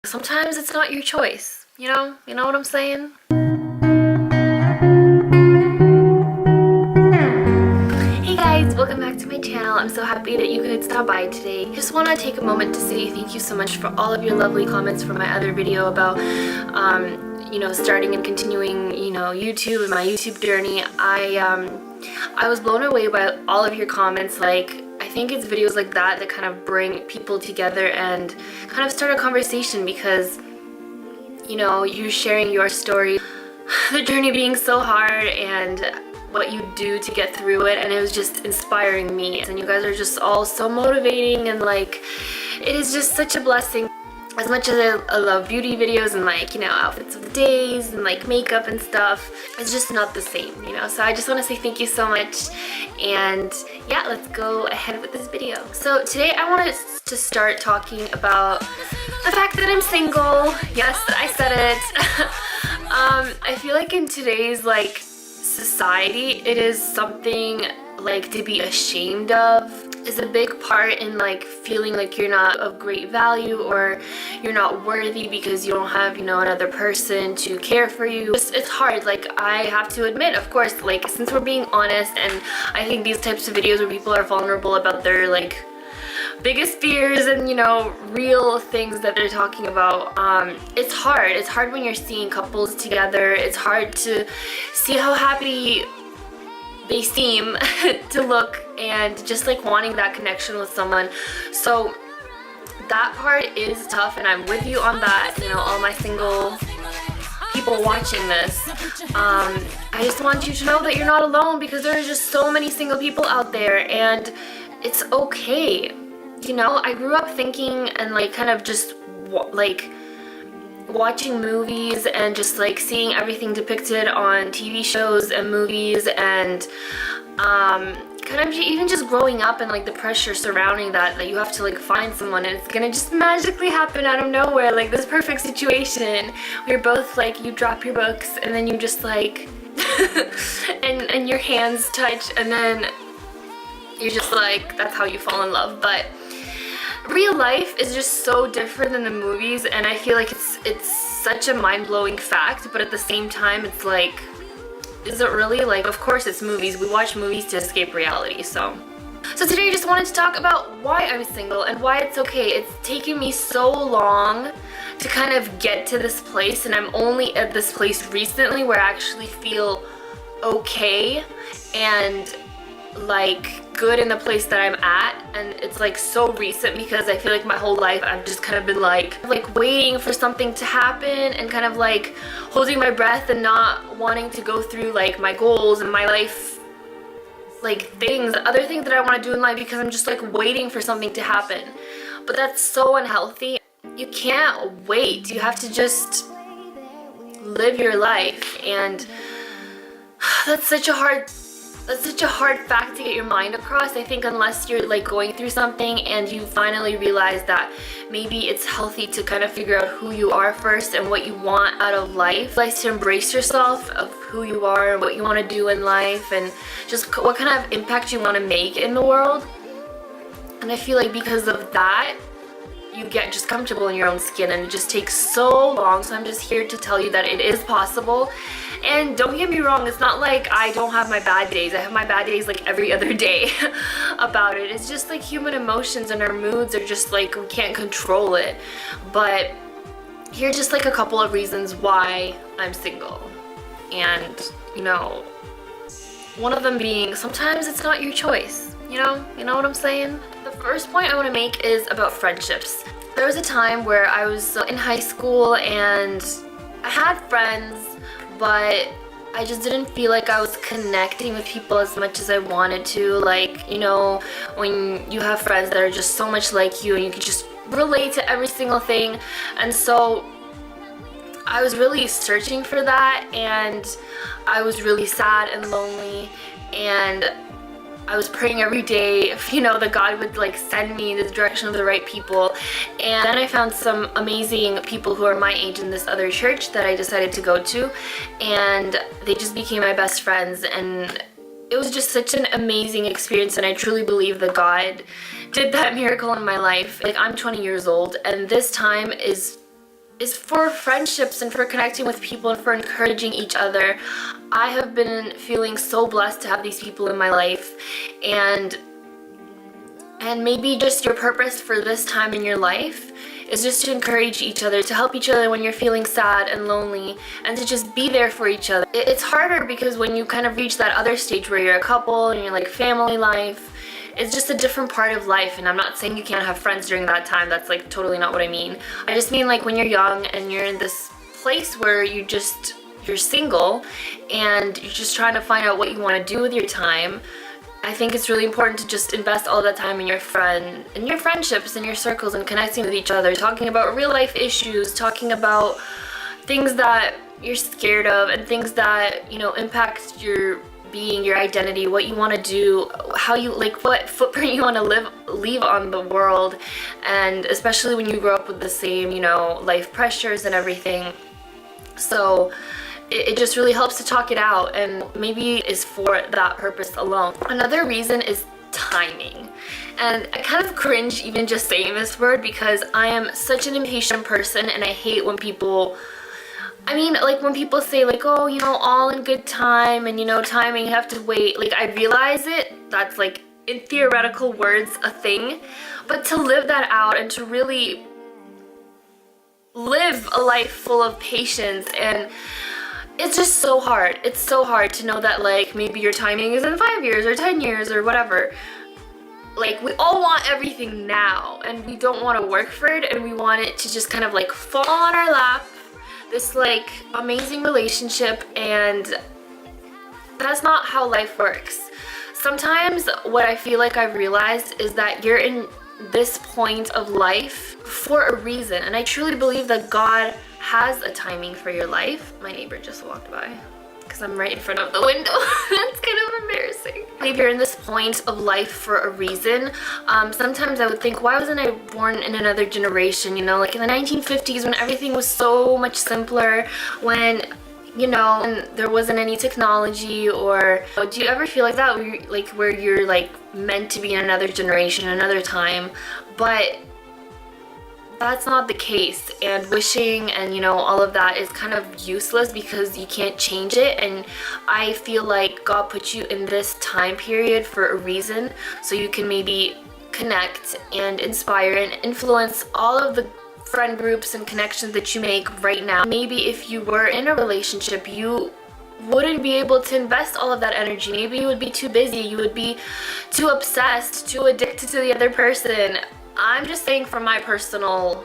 Sometimes it's not your choice, you know? You know what I'm saying? Hey guys, welcome back to my channel. I'm so happy that you could stop by today. Just want to take a moment to say thank you so much for all of your lovely comments from my other video about starting and continuing, YouTube and my YouTube journey. I was blown away by all of your comments. Like, I think it's videos like that that kind of bring people together and kind of start a conversation because, you're sharing your story, the journey being so hard and what you do to get through it, and it was just inspiring me. And you guys are just all so motivating, and like, it is just such a blessing. As much as I love beauty videos and outfits of the days and like makeup and stuff, it's just not the same, so I just want to say thank you so much. And yeah, let's go ahead with this video. So today I wanted to start talking about the fact that I'm single. Yes, I said it. I feel like in today's society, it is something to be ashamed of. Is a big part in feeling like you're not of great value or you're not worthy because you don't have another person to care for you. It's hard. I have to admit, of course, since we're being honest, and I think these types of videos where people are vulnerable about their biggest fears and real things that they're talking about, it's hard when you're seeing couples together. It's hard to see how happy they seem to look and just wanting that connection with someone. So that part is tough, and I'm with you on that. All my single people watching this, I just want you to know that you're not alone, because there are just so many single people out there, and it's okay. I grew up thinking and kind of just watching movies and just seeing everything depicted on TV shows and movies, and kind of even just growing up and the pressure surrounding that you have to find someone and it's gonna just magically happen out of nowhere, this perfect situation. We're both you drop your books and then you just and your hands touch, and then you're just that's how you fall in love. But real life is just so different than the movies, and I feel like it's such a mind-blowing fact, but at the same time it's is it really? Of course it's movies. We watch movies to escape reality. So today I just wanted to talk about why I'm single and why it's okay. It's taken me so long to kind of get to this place, and I'm only at this place recently where I actually feel okay and good in the place that I'm at. And it's so recent because I feel like my whole life I've just kind of been waiting for something to happen and kind of holding my breath and not wanting to go through my goals and my life other things that I want to do in life, because I'm just waiting for something to happen. But that's so unhealthy. You can't wait. You have to just live your life, and that's such a hard fact to get your mind across. I think unless you're going through something and you finally realize that maybe it's healthy to kind of figure out who you are first and what you want out of life, to embrace yourself of who you are and what you want to do in life and just what kind of impact you want to make in the world. And I feel because of that, you get just comfortable in your own skin, and it just takes so long. So I'm just here to tell you that it is possible. And don't get me wrong, it's not I don't have my bad days. I have my bad days every other day about it. It's just human emotions, and our moods are just we can't control it. But here's just a couple of reasons why I'm single. And one of them being, sometimes it's not your choice. You know what I'm saying? The first point I want to make is about friendships. There was a time where I was in high school and I had friends, but I just didn't feel like I was connecting with people as much as I wanted to. When you have friends that are just so much like you and you can just relate to every single thing. And so I was really searching for that, and I was really sad and lonely, and I was praying every day, that God would send me in the direction of the right people. And then I found some amazing people who are my age in this other church that I decided to go to, and they just became my best friends. And it was just such an amazing experience, and I truly believe that God did that miracle in my life. I'm 20 years old, and this time is is for friendships and for connecting with people and for encouraging each other. I have been feeling so blessed to have these people in my life, and maybe just your purpose for this time in your life is just to encourage each other, to help each other when you're feeling sad and lonely, and to just be there for each other. It's harder because when you kind of reach that other stage where you're a couple and you're like family life, it's just a different part of life. And I'm not saying you can't have friends during that time. That's like totally not what I mean. I just mean like when you're young and you're in this place where you're single and you're just trying to find out what you want to do with your time. I think it's really important to just invest all that time in your friendships and your circles and connecting with each other, talking about real life issues, talking about things that you're scared of and things that, you know, impact your being, your identity, what you want to do, how you like, what footprint you want to leave on the world, and especially when you grow up with the same, you know, life pressures and everything. So it just really helps to talk it out, and maybe is for that purpose alone. Another reason is timing. And I kind of cringe even just saying this word because I am such an impatient person, and I hate when people, I mean, like when people say like, oh, you know, all in good time, and you know, timing, you have to wait. Like, I realize that's like in theoretical words a thing, but to live that out and to really live a life full of patience, and it's just so hard. It's so hard to know that like maybe your timing is in 5 years or 10 years or whatever. Like, we all want everything now, and we don't want to work for it, and we want it to just kind of like fall on our lap, this like amazing relationship, and that's not how life works. Sometimes what I feel like I've realized is that you're in this point of life for a reason, and I truly believe that God has a timing for your life. My neighbor just walked by because I'm right in front of the window. That's kind of embarrassing. I believe you're in this point of life for a reason. Sometimes I would think, why wasn't I born in another generation? You know, like in the 1950s when everything was so much simpler, when, you know, and there wasn't any technology. Or do you ever feel like that, where you're like meant to be in another generation, another time, but that's not the case, and wishing and, you know, all of that is kind of useless because you can't change it. And I feel like God put you in this time period for a reason, so you can maybe connect and inspire and influence all of the friend groups and connections that you make right now. Maybe if you were in a relationship, you wouldn't be able to invest all of that energy. Maybe you would be too busy, you would be too obsessed, too addicted to the other person. I'm just saying from my personal,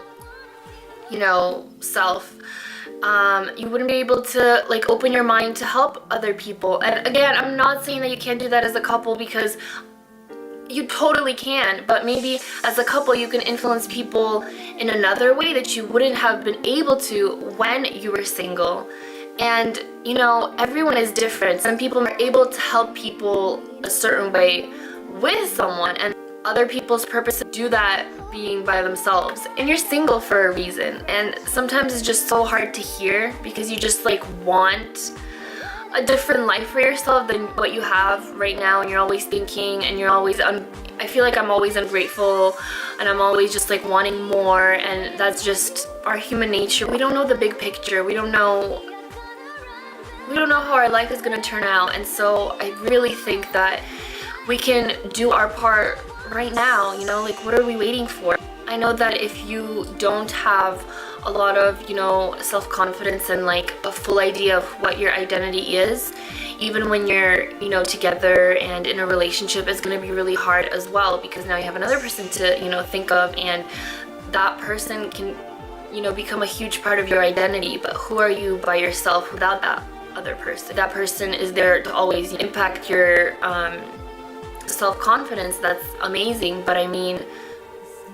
you know, self, you wouldn't be able to like open your mind to help other people. And again, I'm not saying that you can't do that as a couple, because you totally can, but maybe as a couple you can influence people in another way that you wouldn't have been able to when you were single. And, you know, everyone is different. Some people are able to help people a certain way with someone, and other people's purpose to do that being by themselves. And you're single for a reason, and sometimes it's just so hard to hear because you just like want a different life for yourself than what you have right now, and you're always thinking, and you're always I feel like I'm always ungrateful, and I'm always just like wanting more, and that's just our human nature. We don't know the big picture. We don't know how our life is going to turn out. And so I really think that we can do our part right now. You know, like, what are we waiting for? I know that if you don't have a lot of, you know, self-confidence and like a full idea of what your identity is, even when you're, you know, together and in a relationship, it's going to be really hard as well, because now you have another person to, you know, think of, and that person can, you know, become a huge part of your identity. But who are you by yourself without that other person? That person is there to always impact your self-confidence. That's amazing, but I mean,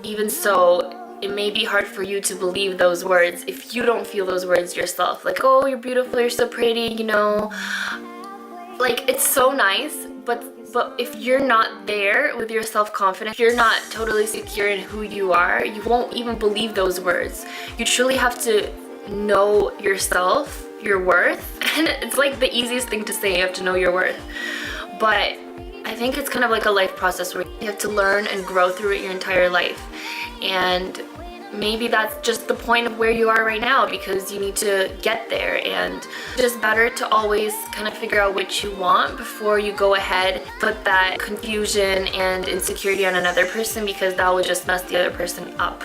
even so, it may be hard for you to believe those words if you don't feel those words yourself. Like, oh, you're beautiful, you're so pretty, you know, like, it's so nice, but if you're not there with your self-confidence, if you're not totally secure in who you are, you won't even believe those words. You truly have to know yourself, your worth, and it's like the easiest thing to say, you have to know your worth, but I think it's kind of like a life process where you have to learn and grow through it your entire life. And maybe that's just the point of where you are right now, because you need to get there. And just better to always kind of figure out what you want before you go ahead, put that confusion and insecurity on another person, because that will just mess the other person up,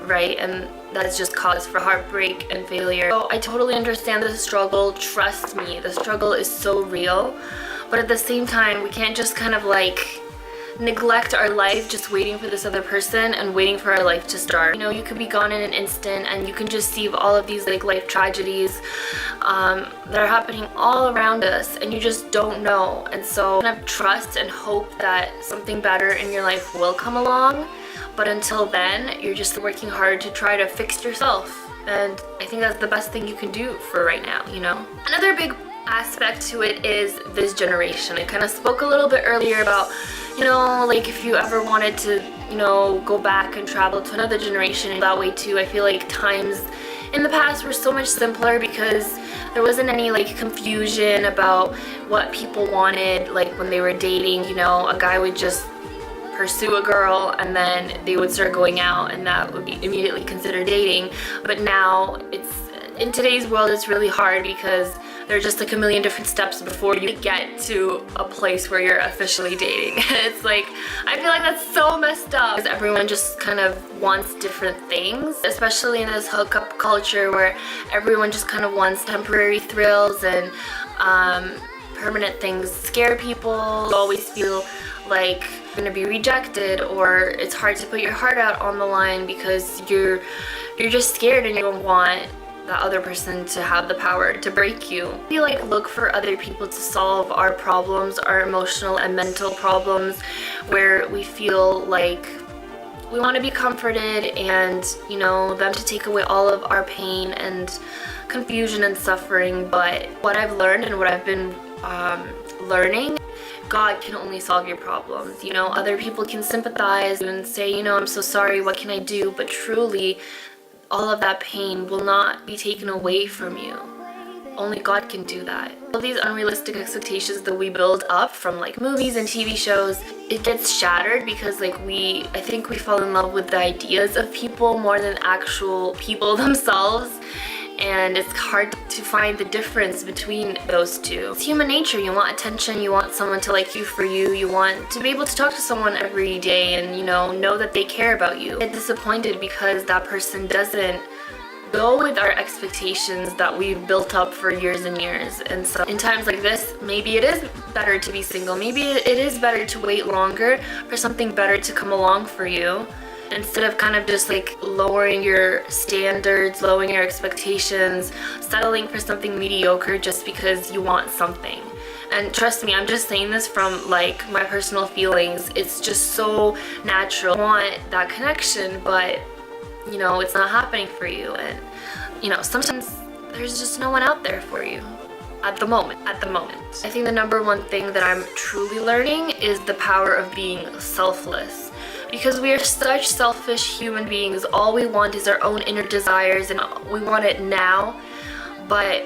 right? And that's just cause for heartbreak and failure. So I totally understand the struggle. Trust me, the struggle is so real. But at the same time, we can't just kind of like neglect our life just waiting for this other person and waiting for our life to start. You know, you could be gone in an instant, and you can just see all of these like life tragedies that are happening all around us, and you just don't know. And so kind of trust and hope that something better in your life will come along. But until then, you're just working hard to try to fix yourself. And I think that's the best thing you can do for right now, you know? Another big aspect to it is this generation. I kind of spoke a little bit earlier about, you know, like if you ever wanted to, you know, go back and travel to another generation that way too. I feel like times in the past were so much simpler because there wasn't any like confusion about what people wanted. Like when they were dating, you know, a guy would just pursue a girl and then they would start going out, and that would be immediately considered dating. But now in today's world, it's really hard because there are just like a million different steps before you get to a place where you're officially dating. It's like, I feel like that's so messed up because everyone just kind of wants different things, especially in this hookup culture where everyone just kind of wants temporary thrills and permanent things scare people. You always feel like you're gonna be rejected, or it's hard to put your heart out on the line because you're just scared and you don't want that other person to have the power to break you. We like look for other people to solve our problems, our emotional and mental problems, where we feel like we want to be comforted and, you know, them to take away all of our pain and confusion and suffering. But what I've learned and what I've been learning, God can only solve your problems. You know, other people can sympathize and say, you know, I'm so sorry, what can I do? But truly, all of that pain will not be taken away from you. Only God can do that. All these unrealistic expectations that we build up from like movies and TV shows, it gets shattered because like I think we fall in love with the ideas of people more than actual people themselves. And it's hard to find the difference between those two. It's human nature. You want attention, you want someone to like you for you, you want to be able to talk to someone every day and, you know that they care about you. Get disappointed because that person doesn't go with our expectations that we've built up for years and years. And so in times like this, maybe it is better to be single. Maybe it is better to wait longer for something better to come along for you, instead of kind of just like lowering your standards, lowering your expectations, settling for something mediocre just because you want something. And trust me, I'm just saying this from like my personal feelings. It's just so natural. You want that connection, but you know, it's not happening for you. And you know, sometimes there's just no one out there for you at the moment. I think the number one thing that I'm truly learning is the power of being selfless. Because we are such selfish human beings. All we want is our own inner desires and we want it now. But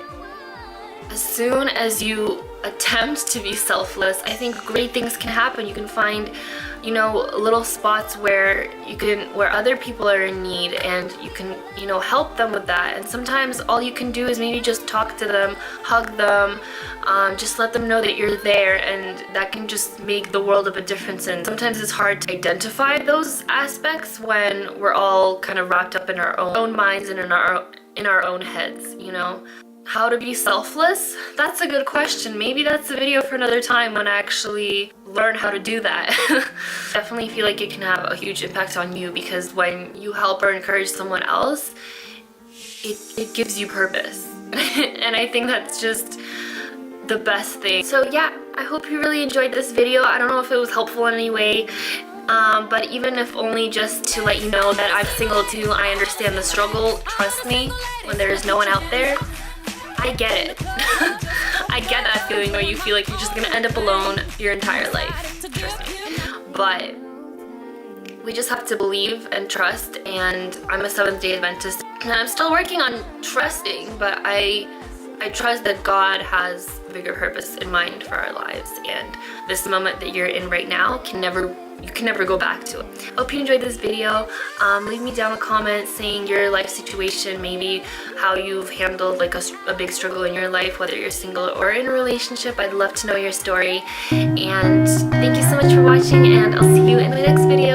as soon as you attempt to be selfless, I think great things can happen. You can find, you know, little spots where other people are in need and you can, you know, help them with that. And sometimes all you can do is maybe just talk to them, hug them, just let them know that you're there, and that can just make the world of a difference. And sometimes it's hard to identify those aspects when we're all kind of wrapped up in our own minds and in our own heads, you know. How to be selfless? That's a good question. Maybe that's a video for another time when I actually learn how to do that. Definitely feel like it can have a huge impact on you, because when you help or encourage someone else, it gives you purpose. And I think that's just the best thing. So yeah, I hope you really enjoyed this video. I don't know if it was helpful in any way. But even if only just to let you know that I'm single too, I understand the struggle. Trust me, when there is no one out there, I get it. I get that feeling where you feel like you're just gonna end up alone your entire life. Trust me. But we just have to believe and trust, and I'm a Seventh-day Adventist. And I'm still working on trusting, but I trust that God has a bigger purpose in mind for our lives. And this moment that you're in right now can never you can never go back to it. Hope you enjoyed this video. Leave me down a comment saying your life situation, maybe how you've handled like a big struggle in your life, whether you're single or in a relationship. I'd love to know your story. And thank you so much for watching, and I'll see you in my next video.